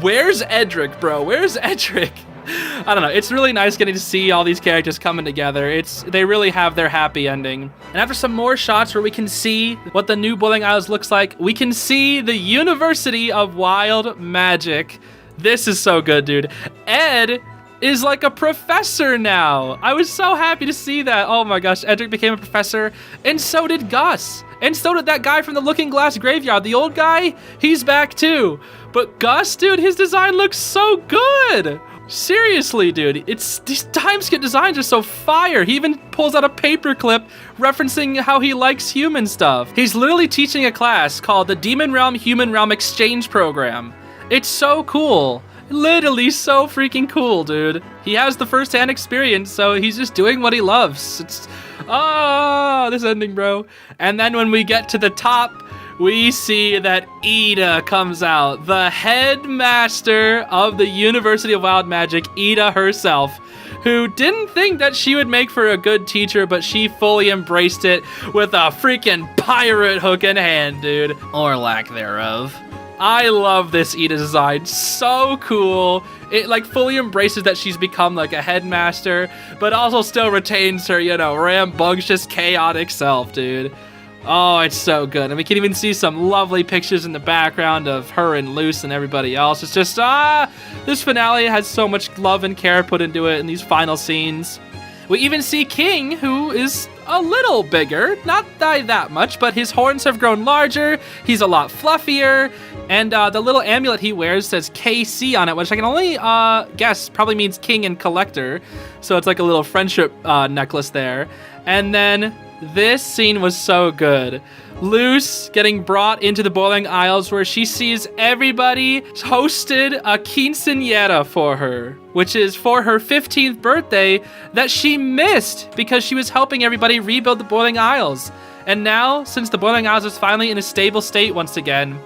where's Edric, bro? Where's Edric? I don't know. It's really nice getting to see all these characters coming together. They really have their happy ending. And after some more shots where we can see what the new Boiling Isles looks like, we can see the University of Wild Magic. This is so good, dude. Ed is like a professor now. I was so happy to see that. Oh my gosh, Edric became a professor, and so did Gus. And so did that guy from the Looking Glass Graveyard. The old guy, he's back too. But Gus, dude, his design looks so good. Seriously, dude, these time skip designs are so fire. He even pulls out a paperclip referencing how he likes human stuff. He's literally teaching a class called the Demon Realm Human Realm Exchange Program. It's so cool. Literally so freaking cool, dude. He has the first-hand experience, so he's just doing what he loves. It's this ending, bro. And then when we get to the top, we see that Ida comes out, the headmaster of the University of Wild Magic, Ida herself, who didn't think that she would make for a good teacher, but she fully embraced it with a freaking pirate hook in hand, dude. Or lack thereof. I love this Ida design. So cool. It like fully embraces that she's become like a headmaster, but also still retains her, rambunctious, chaotic self, dude. Oh, it's so good. And we can even see some lovely pictures in the background of her and Luce and everybody else. It's just, this finale has so much love and care put into it in these final scenes. We even see King, who is a little bigger, not by that much, but his horns have grown larger. He's a lot fluffier. And the little amulet he wears says KC on it, which I can only guess probably means King and Collector. So it's like a little friendship necklace there. And then This scene was so good. Luz getting brought into the bowling aisles where she sees everybody hosted a quinceañera for her, which is for her 15th birthday that she missed because she was helping everybody rebuild the bowling aisles. And now, since the bowling aisles is finally in a stable state once again,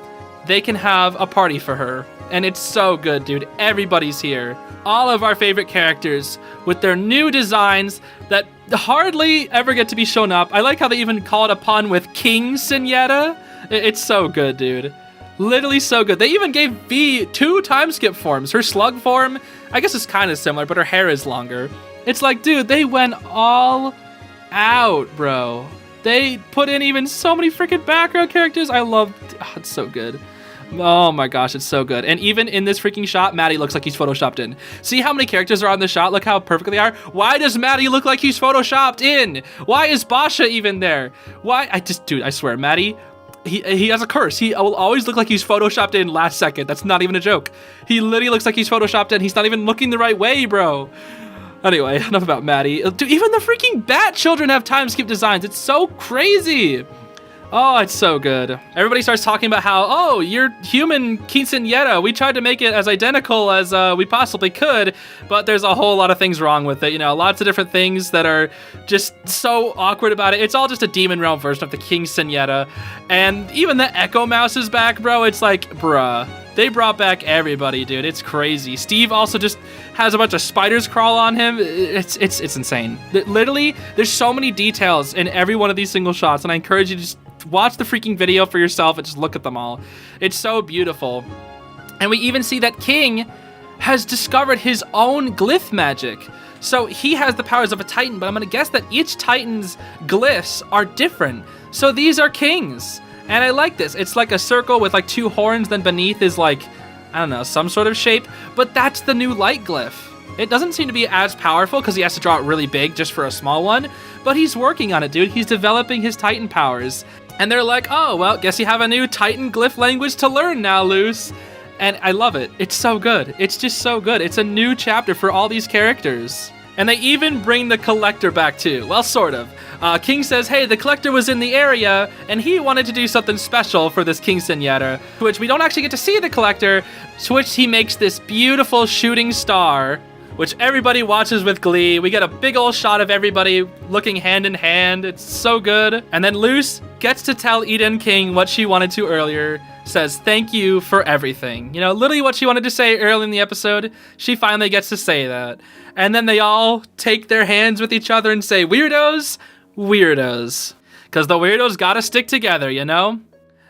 they can have a party for her. And it's so good, dude. Everybody's here. All of our favorite characters with their new designs that hardly ever get to be shown up. I like how they even call it a pun with King Senyetta. It's so good, dude. Literally so good. They even gave V 2 time skip forms. Her slug form, I guess it's kind of similar, but her hair is longer. It's like, dude, they went all out, bro. They put in even so many freaking background characters. I love, it's so good. Oh my gosh, it's so good. And even in this freaking shot, Maddie looks like he's photoshopped in. See how many characters are on the shot? Look how perfect they are. Why does Maddie look like he's photoshopped in? Why is Basha even there? Why? Dude, I swear, Maddie, he has a curse. He will always look like he's photoshopped in last second. That's not even a joke. He literally looks like he's photoshopped in. He's not even looking the right way, bro. Anyway, enough about Maddie. Dude, even the freaking Bat children have time skip designs. It's so crazy. Oh, it's so good. Everybody starts talking about how, oh, your human quinceañera, we tried to make it as identical as we possibly could, but there's a whole lot of things wrong with it. You know, lots of different things that are just so awkward about it. It's all just a Demon Realm version of the quinceañera. And even the Echo Mouse is back, bro. It's like, bruh. They brought back everybody, dude. It's crazy. Steve also just has a bunch of spiders crawl on him. It's insane. Literally, there's so many details in every one of these single shots, and I encourage you to just watch the freaking video for yourself and just look at them all. It's so beautiful. And we even see that King has discovered his own glyph magic. So he has the powers of a Titan, but I'm gonna guess that each Titan's glyphs are different. So these are Kings. And I like this. It's like a circle with like 2 horns, then beneath is like, I don't know, some sort of shape. But that's the new light glyph. It doesn't seem to be as powerful because he has to draw it really big just for a small one. But he's working on it, dude. He's developing his Titan powers. And they're like, oh, well, guess you have a new Titan glyph language to learn now, Luz. And I love it. It's so good. It's just so good. It's a new chapter for all these characters. And they even bring the Collector back too. Well, sort of. King says, hey, the Collector was in the area, and he wanted to do something special for this quinceañera, to which we don't actually get to see the Collector, to which he makes this beautiful shooting star, which everybody watches with glee. We get a big old shot of everybody looking hand in hand. It's so good. And then Luz gets to tell Eden King what she wanted to earlier, says thank you for everything. You know, literally what she wanted to say early in the episode, she finally gets to say that. And then they all take their hands with each other and say, weirdos, weirdos. Because the weirdos gotta stick together, you know?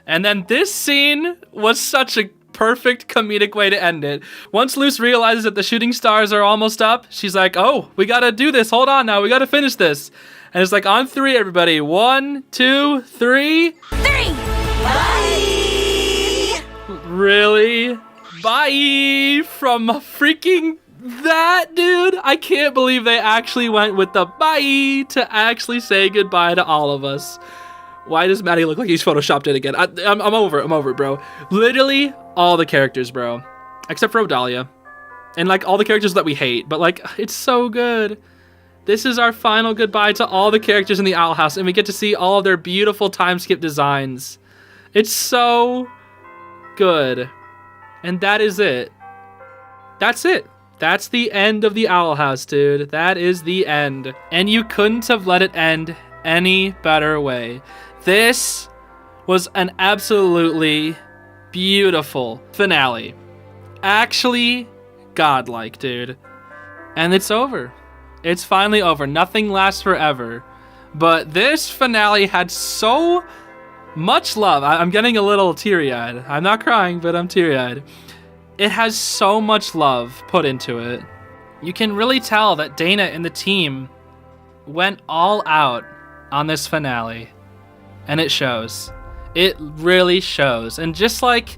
And then this scene was such a perfect comedic way to end it. Once Luz realizes that the shooting stars are almost up, she's like, oh, we gotta do this. Hold on now. We gotta finish this. And it's like, on 3, everybody. 1, 2, 3. 3! Bye! Really? Bye from freaking that, dude. I can't believe they actually went with the bye to actually say goodbye to all of us. Why does Maddie look like he's photoshopped in again? I'm over it, bro. Literally all the characters, bro. Except for Odalia. And like all the characters that we hate. But like, it's so good. This is our final goodbye to all the characters in the Owl House. And we get to see all of their beautiful time skip designs. It's so good. And that is it. That's it. That's the end of the Owl House, dude. That is the end. And you couldn't have let it end any better way. This was an absolutely beautiful finale. Actually godlike, dude. And it's over. It's finally over. Nothing lasts forever. But this finale had so much love. I'm getting a little teary-eyed. I'm not crying, but I'm teary-eyed. It has so much love put into it. You can really tell that Dana and the team went all out on this finale. And it shows. It really shows. And just like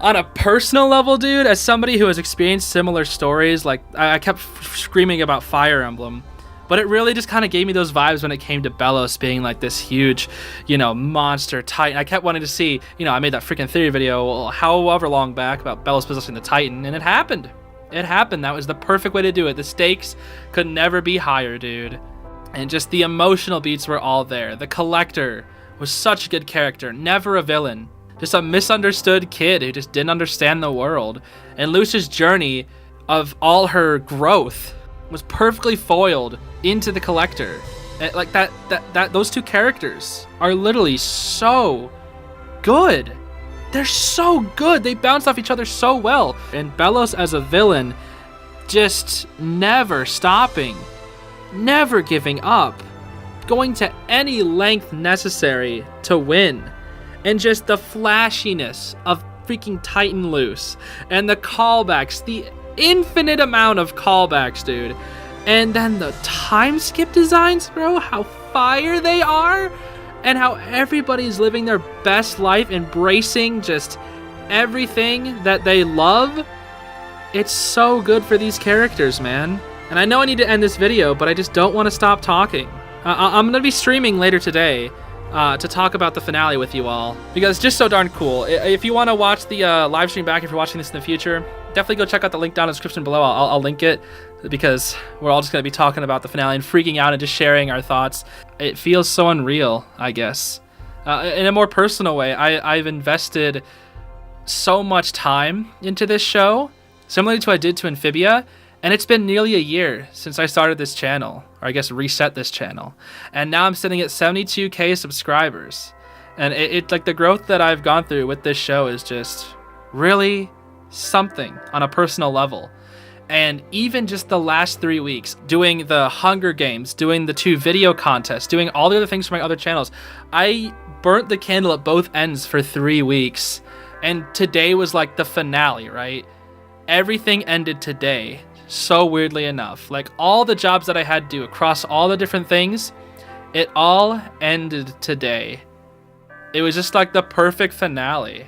on a personal level, dude, as somebody who has experienced similar stories, like I kept screaming about Fire Emblem, but it really just kind of gave me those vibes when it came to Belos being like this huge, you know, monster Titan. I kept wanting to see, you know, I made that freaking theory video however long back about Belos possessing the Titan, and it happened. It happened. That was the perfect way to do it. The stakes could never be higher, dude. And just the emotional beats were all there. The Collector was such a good character, never a villain. Just a misunderstood kid who just didn't understand the world. And Luz's journey of all her growth was perfectly foiled into the Collector. Like those two characters are literally so good. They're so good. They bounce off each other so well. And Belos as a villain, just never stopping, never giving up, going to any length necessary to win. And just the flashiness of freaking Titan Luz and the callbacks, the infinite amount of callbacks, dude. And then the time skip designs, bro, how fire they are, and how everybody's living their best life, embracing just everything that they love. It's so good for these characters, man. And I know I need to end this video, but I just don't want to stop talking. I'm going to be streaming later today to talk about the finale with you all, because it's just so darn cool. If you want to watch the live stream back, if you're watching this in the future, definitely go check out the link down in the description below. I'll link it, because we're all just going to be talking about the finale and freaking out and just sharing our thoughts. It feels so unreal, I guess. In a more personal way, I've invested so much time into this show, similar to what I did to Amphibia, and it's been nearly a year since I started this channel, or I guess reset this channel. And now I'm sitting at 72K subscribers. And it like the growth that I've gone through with this show is just really something on a personal level. And even just the last 3 weeks, doing the Hunger Games, doing the 2 video contests, doing all the other things for my other channels, I burnt the candle at both ends for 3 weeks. And today was like the finale, right? Everything ended today. So weirdly enough, like all the jobs that I had to do across all the different things, it all ended today. It was just like the perfect finale.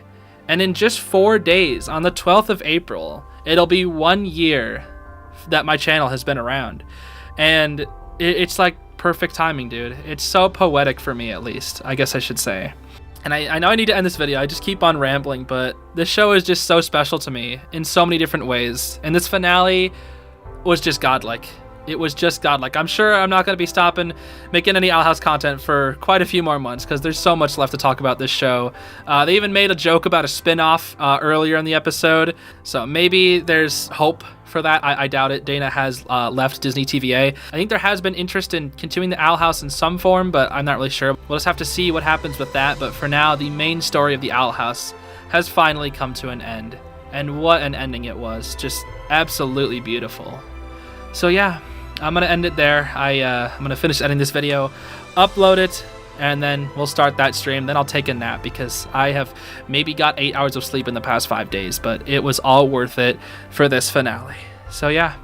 And in just 4 days, on the 12th of April, it'll be 1 year that my channel has been around. And it's like perfect timing, dude. It's so poetic for me, at least, I guess I should say. And I know I need to end this video. I just keep on rambling, but this show is just so special to me in so many different ways. And this finale was just godlike. It was just godlike. I'm sure I'm not going to be stopping making any Owl House content for quite a few more months, because there's so much left to talk about this show. They even made a joke about a spin-off earlier in the episode, so maybe there's hope for that. I doubt it. Dana has left Disney TVA. I think there has been interest in continuing the Owl House in some form, but I'm not really sure. We'll just have to see what happens with that. But for now, the main story of the Owl House has finally come to an end. And what an ending it was. Just absolutely beautiful. So yeah, I'm going to end it there. I'm going to finish editing this video, upload it, and then we'll start that stream. Then I'll take a nap, because I have maybe got 8 hours of sleep in the past 5 days, but it was all worth it for this finale. So yeah,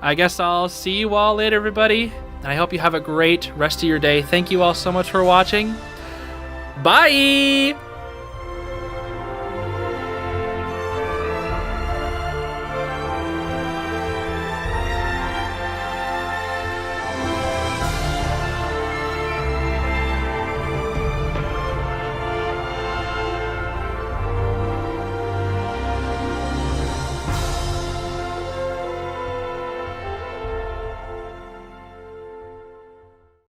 I guess I'll see you all later, everybody. And I hope you have a great rest of your day. Thank you all so much for watching. Bye!